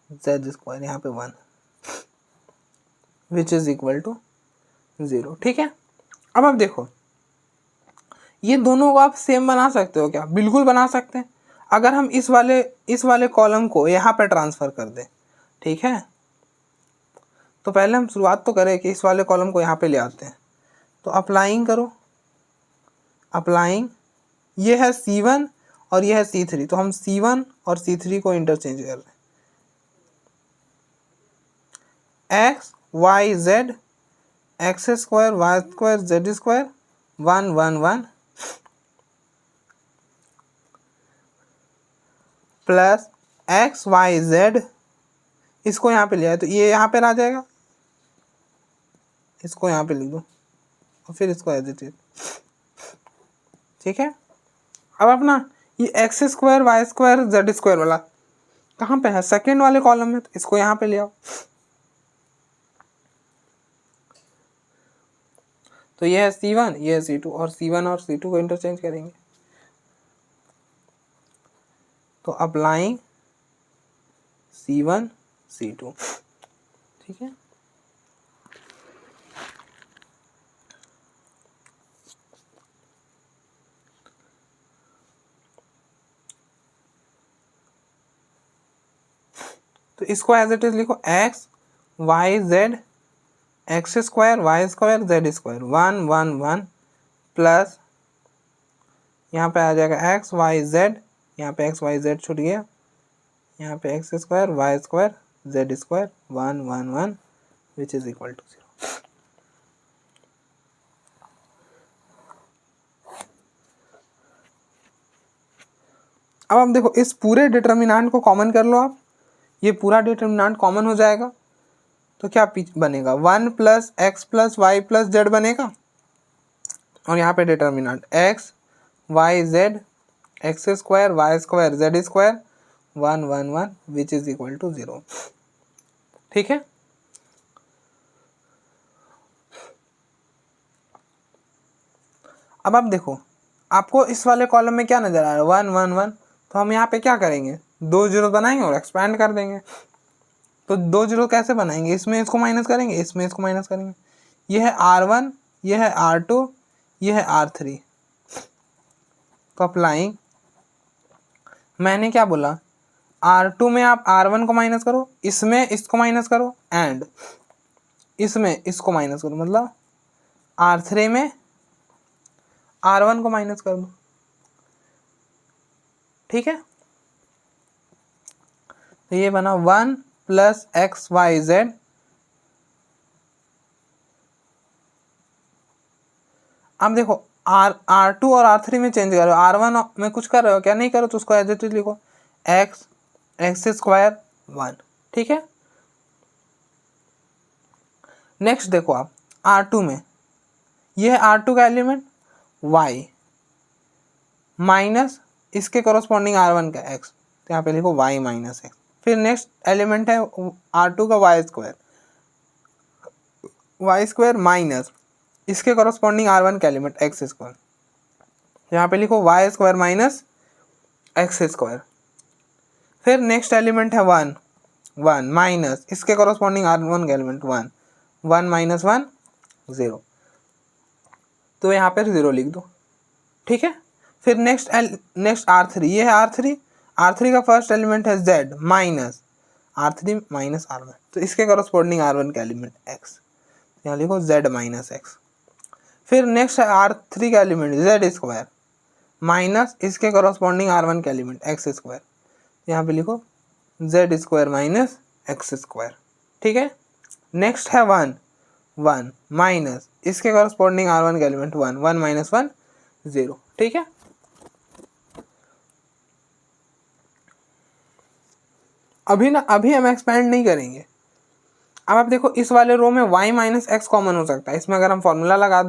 z square यहाँ पे 1 विच इज इक्वल टू 0, ठीक है। अब आप देखो ये दोनों को आप सेम बना सकते हो क्या, बिल्कुल बना सकते हैं, अगर हम इस वाले कॉलम को यहाँ पे ट्रांसफ़र कर दें, ठीक है। तो पहले हम शुरुआत तो करें कि इस वाले कॉलम को यहाँ पे ले आते हैं, तो अप्लाइंग करो, अप्लाइंग, ये है C1 और ये है C3, तो हम C1 और C3 को इंटरचेंज कर रहे हैं, x y z, x square y square z square 1 1 1 plus x y z, इसको यहाँ पे ले आए तो ये यहाँ पे आ जाएगा, इसको यहाँ पे लिख दो और फिर इसको एज इट इज, ठीक है। अब अपना ये x square y square z square वाला कहाँ पे है? सेकेंड वाले कॉलम में, तो इसको यहाँ पे ले आओ। तो ये है C1, ये है C2, और C1 और C2 को इंटरचेंज करेंगे। तो अप्लाइंग C1 C2, ठीक है। तो इसको एज इट इज लिखो, x y z, x square y square z square, 1 1 1 plus यहाँ पे आ जाएगा एक्स वाई जेड, यहाँ पे एक्स वाई जेड छूट गया, यहाँ पे x square y square z square 1 1 1 which is equal to 0। अब आप देखो इस पूरे डिटर्मिनेंट को कॉमन कर लो आप, ये पूरा डिटर्मिनेंट कॉमन हो जाएगा, तो क्या बनेगा? 1 plus x plus y plus z बनेगा, और यहाँ पे determinant x y z, x square y square z square 1 1 1 which is equal to 0, ठीक है। अब आप देखो, आपको इस वाले कॉलम में क्या नजर आ रहा है? 1 1 1, तो हम यहाँ पे क्या करेंगे? 2 जीरो बनाएंगे और एक्सपैंड कर देंगे। तो 2 जीरो कैसे बनाएंगे? इसमें इसको माइनस करेंगे, इसमें इसको माइनस करेंगे। ये है R1, ये है R2, ये है R3। तो अप्लाइंग, मैंने क्या बोला? R2 में आप R1 को माइनस करो, इसमें इसको माइनस करो, एंड इसमें इसको माइनस करो, मतलब R3 में R1 को माइनस कर दो, ठीक है। तो ये बना 1 प्लस एक्स वाई जेड, अब देखो R2 और R3 में चेंज करो, R1 में कुछ कर रहे हो क्या? नहीं करो, तो उसको एज इट इज लिखो, एक्स स्क्वायर 1, ठीक है। नेक्स्ट देखो आप R2 में, ये है R2 का एलिमेंट y माइनस इसके कॉरस्पॉन्डिंग R1 का x, तो यहाँ पे लिखो y माइनस एक्स। फिर नेक्स्ट एलिमेंट है R2 का वाई स्क्वायर माइनस इसके कॉरस्पॉन्डिंग R1 का एलिमेंट एक्स स्क्वायर, यहाँ पे लिखो y square minus x square. फिर नेक्स्ट एलिमेंट है 1 1 माइनस इसके कॉरस्पॉन्डिंग R1 का एलिमेंट 1 1 माइनस 1 0, तो यहाँ पर 0 लिख दो, ठीक है। फिर नेक्स्ट R3, ये है R3 का फर्स्ट एलिमेंट है Z minus R3 minus R1, तो इसके कॉरस्पॉन्डिंग R1 का एलिमेंट x, यहाँ लिखो Z माइनस एक्स। फिर नेक्स्ट है R3 का एलिमेंट Z स्क्वायर माइनस इसके कॉरस्पॉन्डिंग R1 का एलिमेंट एक्स स्क्वायर, यहाँ पे लिखो Z square minus x square, ठीक है। नेक्स्ट है 1 1 माइनस इसके कॉरस्पॉन्डिंग R1 का एलिमेंट 1 1 माइनस 1 0, ठीक है। अभी हम एक्सपेंड नहीं करेंगे। अब आप देखो इस वाले रो में y माइनस एक्स कॉमन हो सकता है, इसमें अगर हम फॉर्मूला लगा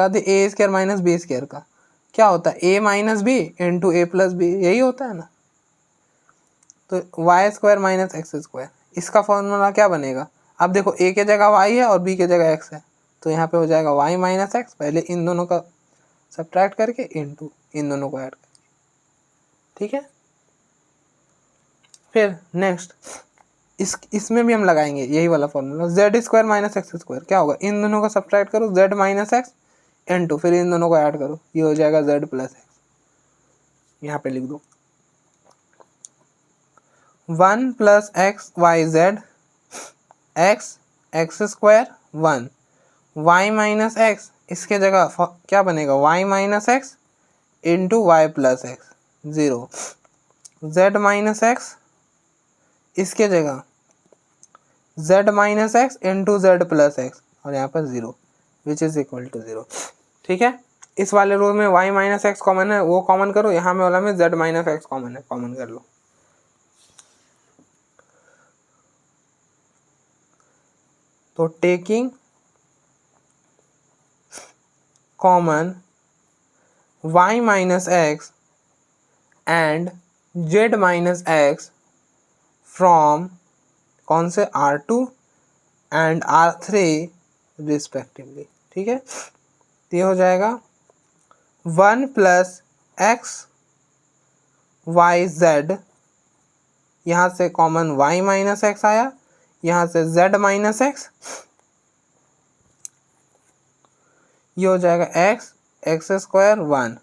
दे, a square minus B square का, क्या होता है? a minus B into A plus b, यही होता है ना। तो y square minus x square, इसका फॉर्मूला क्या बनेगा? अब देखो a के जगह y है और b के जगह x है, तो यहाँ पे हो जाएगा y माइनस एक्स, पहले इन दोनों का सब्ट्रैक्ट करके इंटू इन दोनों को ऐड करके, ठीक है। फिर नेक्स्ट इसमें भी हम लगाएंगे यही वाला formula, Z square minus x square, क्या होगा? इन दोनों का सब्ट्रैक्ट करो, जेड माइनस एक्स इंटू फिर इन दोनों को ऐड करो, ये हो जाएगा जेड प्लस एक्स, यहाँ पे लिख दो 1 plus x y z x square 1 y minus x, इसके जगह क्या बनेगा? Y minus x into y plus x 0, z minus x इसके जगह z minus x into z plus x, और यहाँ पर 0 विच इज इक्वल टू 0, ठीक है। इस वाले रो में y माइनस एक्स कॉमन है, वो कॉमन करो, यहाँ में वाला में z माइनस एक्स कॉमन है, कॉमन कर लो। तो taking common y minus x and z minus x from कौन से R2 एंड R3 रिस्पेक्टिवली। ठीक है, तो ये हो जाएगा 1 प्लस एक्स वाई जेड, यहाँ से कॉमन y माइनस एक्स आया, यहाँ से z माइनस एक्स, ये हो जाएगा एक्स स्क्वायर 1,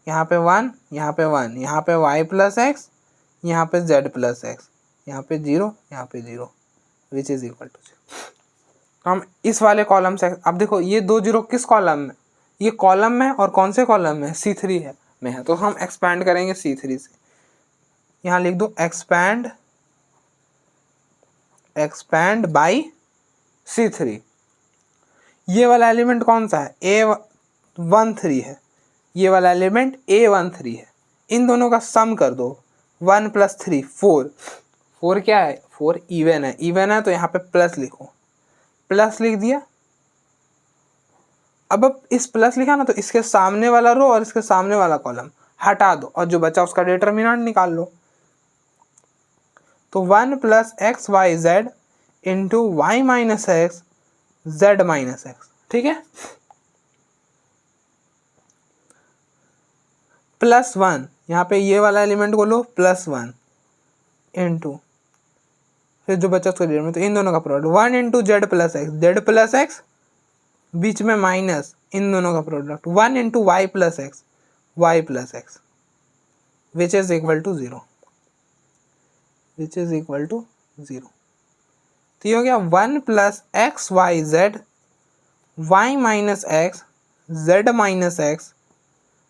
यहाँ पे 1, यहाँ पे 1, यहाँ पे y प्लस एक्स, यहाँ पे z प्लस एक्स, यहाँ पे 0, यहाँ पे 0, विच इज इक्वल टू 0। तो हम इस वाले कॉलम से, अब देखो ये 2 0 किस कॉलम में, ये कॉलम में, और कौन से कॉलम में, C3 है में है, तो हम एक्सपैंड करेंगे C3 से। यहाँ लिख दो एक्सपैंड बाई C3। ये वाला एलिमेंट कौन सा है, A13 है, ये वाला एलिमेंट A13 है, इन दोनों का सम कर दो, 1 प्लस 3 4, 4 क्या है, 4 इवन है, इवन है तो यहाँ पे प्लस लिखो, प्लस लिख दिया। अब इस प्लस लिखा ना, तो इसके सामने वाला रो और इसके सामने वाला कॉलम हटा दो और जो बचा उसका डिटर्मिनेंट निकाल लो। तो 1 plus x y z into y minus x z minus x, ठीक है, प्लस 1, यहाँ पे ये वाला एलिमेंट को लो प्लस 1 इंटू, फिर जो बचा उसका डिटर्मिनेंट, तो इन दोनों का product 1 into z plus x, बीच में माइनस, इन दोनों का product 1 into y plus x which is equal to 0, which is equal to 0। तो ये हो गया 1 plus x y z y minus x z minus x,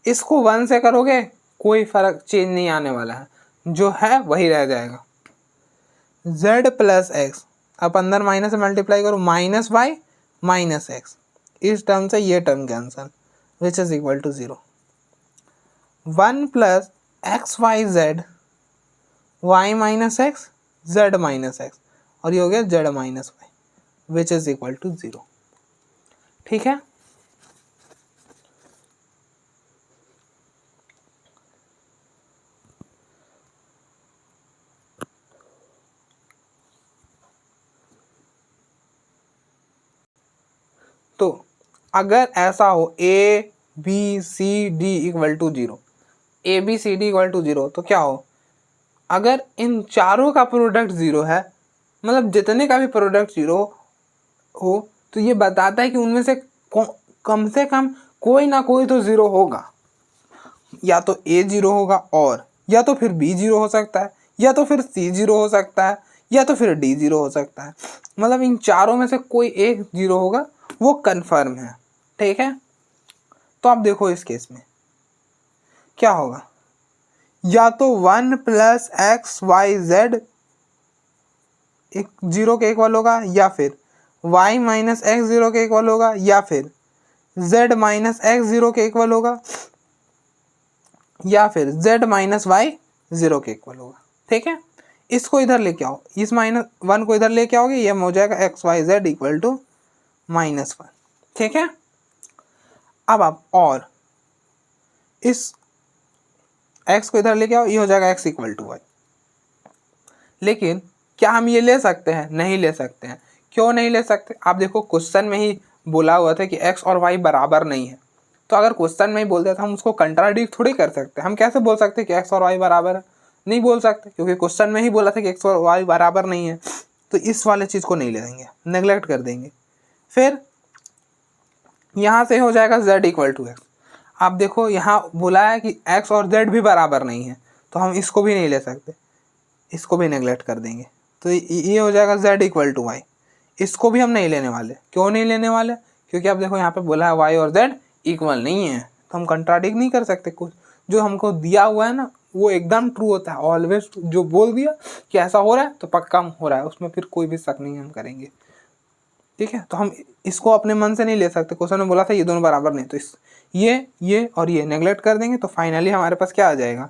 इसको 1 से करोगे कोई फर्क चेंज नहीं आने वाला है, जो है वही रह जाएगा, z प्लस एक्स, अब अंदर माइनस से मल्टीप्लाई करो, माइनस वाई माइनस एक्स, इस टर्म से ये term cancel, which is equal to 0। 1 plus x y z y minus x z minus x, और ये हो गया z minus y, which is equal to 0। ठीक है, तो अगर ऐसा हो A B C D equal to 0, A B C D equal to 0, तो क्या हो, अगर इन चारों का प्रोडक्ट 0 है, मतलब जितने का भी प्रोडक्ट 0 हो, तो ये बताता है कि उनमें से कम से कम कोई ना कोई तो 0 होगा, या तो A 0 होगा, और या तो फिर B 0 हो सकता है, या तो फिर C 0 हो सकता है, या तो फिर D 0 हो सकता है, मतलब इन चारों में से कोई एक 0 होगा, वो कंफर्म है। ठीक है, तो आप देखो इस केस में क्या होगा, या तो 1 प्लस एक्स वाई जेड एक 0 के इक्वल होगा, या फिर y माइनस एक्स 0 के इक्वल होगा, या फिर z माइनस एक्स 0 के इक्वल होगा, या फिर z माइनस वाई 0 के इक्वल होगा। ठीक है, इसको इधर लेके आओ, इस -1 को इधर लेके आओगे, ये हो जाएगा x y z equal to -1। ठीक है, अब आप और इस x को इधर लेके आओ, ये हो जाएगा x इक्वल टू वाई। लेकिन क्या हम ये ले सकते हैं, नहीं ले सकते हैं। क्यों नहीं ले सकते, आप देखो क्वेश्चन में ही बोला हुआ था कि x और y बराबर नहीं है, तो अगर क्वेश्चन में ही बोल दिया तो हम उसको कंट्राडिक्ट थोड़ी कर सकते हैं। हम कैसे बोल सकते हैं कि x और y बराबर है, नहीं बोल सकते, क्योंकि क्वेश्चन में ही बोला था कि x और y बराबर नहीं है। तो इस वाले चीज़ को नहीं ले देंगे, नेग्लेक्ट कर देंगे। फिर यहाँ से हो जाएगा z इक्वल टू एक्स। आप देखो यहाँ बोला है कि x और z भी बराबर नहीं है, तो हम इसको भी नहीं ले सकते, इसको भी नेग्लेक्ट कर देंगे। तो ये हो जाएगा z इक्वल टू वाई, इसको भी हम नहीं लेने वाले। क्यों नहीं लेने वाले, क्योंकि आप देखो यहाँ पे बोला है y और z इक्वल नहीं है, तो हम कंट्राडिक्ट नहीं कर सकते। कुछ जो हमको दिया हुआ है ना वो एकदम ट्रू होता है, ऑलवेज। जो बोल दिया कि ऐसा हो रहा है तो पक्का हो रहा है, उसमें फिर कोई भी शक नहीं हम करेंगे। ठीक है, तो हम इसको अपने मन से नहीं ले सकते। क्वेश्चन में बोला था ये दोनों बराबर नहीं, तो इस ये और ये नेग्लेक्ट कर देंगे, तो फाइनली हमारे पास क्या आ जाएगा,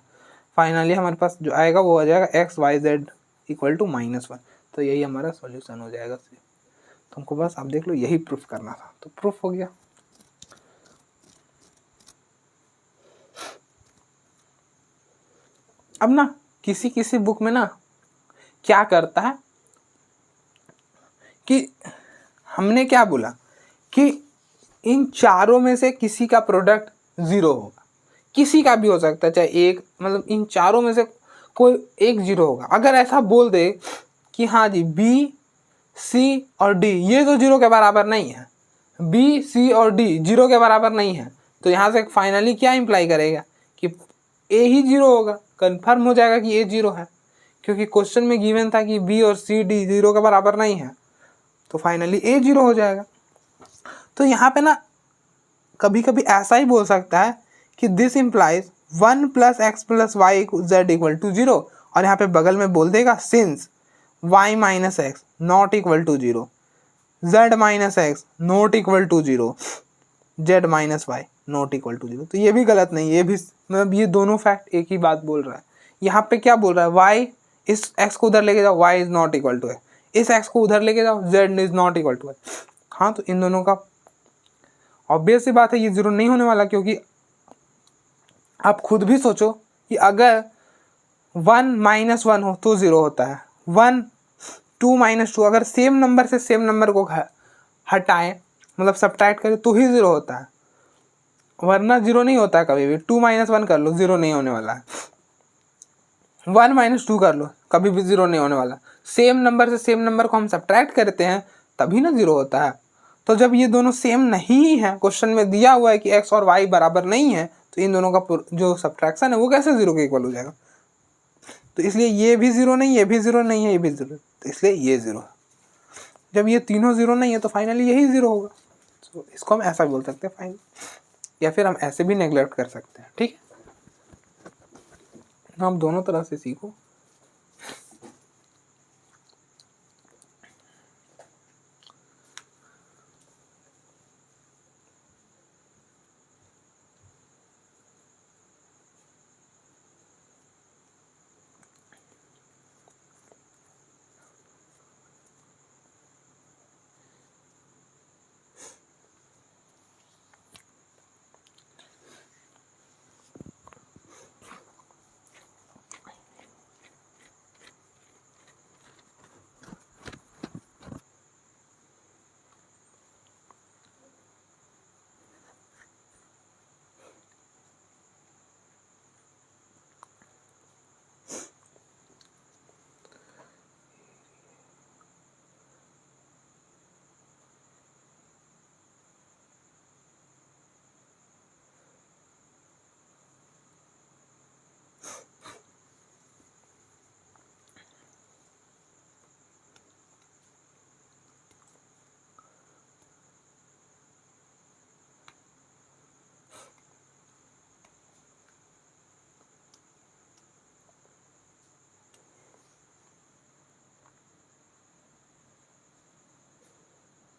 फाइनली हमारे पास जो आएगा वो आ जाएगा x y z equal to -1। तो यही हमारा सॉल्यूशन हो जाएगा। तुमको बस आप देख लो यही प्रूफ करना था, तो प्रूफ हो गया। अब ना किसी किसी बुक में ना क्या करता है कि हमने क्या बोला कि इन चारों में से किसी का प्रोडक्ट जीरो होगा, किसी का भी हो सकता है, चाहे एक, मतलब इन चारों में से कोई एक जीरो होगा। अगर ऐसा बोल दे कि हाँ जी बी सी और डी ये तो जीरो के बराबर नहीं है, बी सी और डी जीरो के बराबर नहीं है, तो यहाँ से फाइनली क्या इंप्लाई करेगा कि ए ही जीरो होगा, कंफर्म हो जाएगा कि ए जीरो है, क्योंकि क्वेश्चन में गिवन था कि बी और सी डी जीरो के बराबर नहीं है, तो फाइनली ए जीरो हो जाएगा। तो यहाँ पे ना कभी कभी ऐसा ही बोल सकता है कि this implies 1 + x + y z = 0, और यहाँ पे बगल में बोल देगा since y - x not equal to 0, z - x not equal to 0, z - y not equal to 0। तो ये भी गलत नहीं, ये भी मतलब ये दोनों फैक्ट एक ही बात बोल रहा है। यहाँ पे क्या बोल रहा है, y इस x को उधर लेके जाओ, y is not equal to x, इस x को उधर लेके जाओ, z is not equal to x। हाँ, तो इन दोनों का ऑब्वियस सी बात है ये जीरो नहीं होने वाला, क्योंकि आप खुद भी सोचो कि अगर 1 - 1 हो तो जीरो होता है, 1 2 - 2 अगर सेम नंबर से सेम नंबर को हटाएं, मतलब सब्ट्रैक्ट करें तो ही जीरो होता है, वरना जीरो नहीं होता है कभी भी। 2 - 1 कर लो, जीरो नहीं होने वाला है। 1 - 2 कर लो, कभी भी जीरो नहीं होने वाला। सेम नंबर से सेम नंबर को हम सब्ट्रैक्ट करते हैं तभी ना जीरो होता है। तो जब ये दोनों सेम नहीं है, क्वेश्चन में दिया हुआ है कि x और y बराबर नहीं है, तो इन दोनों का जो सब्ट्रैक्शन है वो कैसे जीरो के इक्वल हो जाएगा। तो इसलिए ये भी जीरो नहीं, ये भी जीरो नहीं है, ये भी जीरो, तो इसलिए ये जीरो है। जब ये तीनों जीरो नहीं है तो फाइनली यही जीरो होगा। तो इसको हम ऐसा बोल सकते हैं फाइनल, या फिर हम ऐसे भी नेग्लेक्ट कर सकते हैं। ठीक है, हम दोनों तरह से सीखो।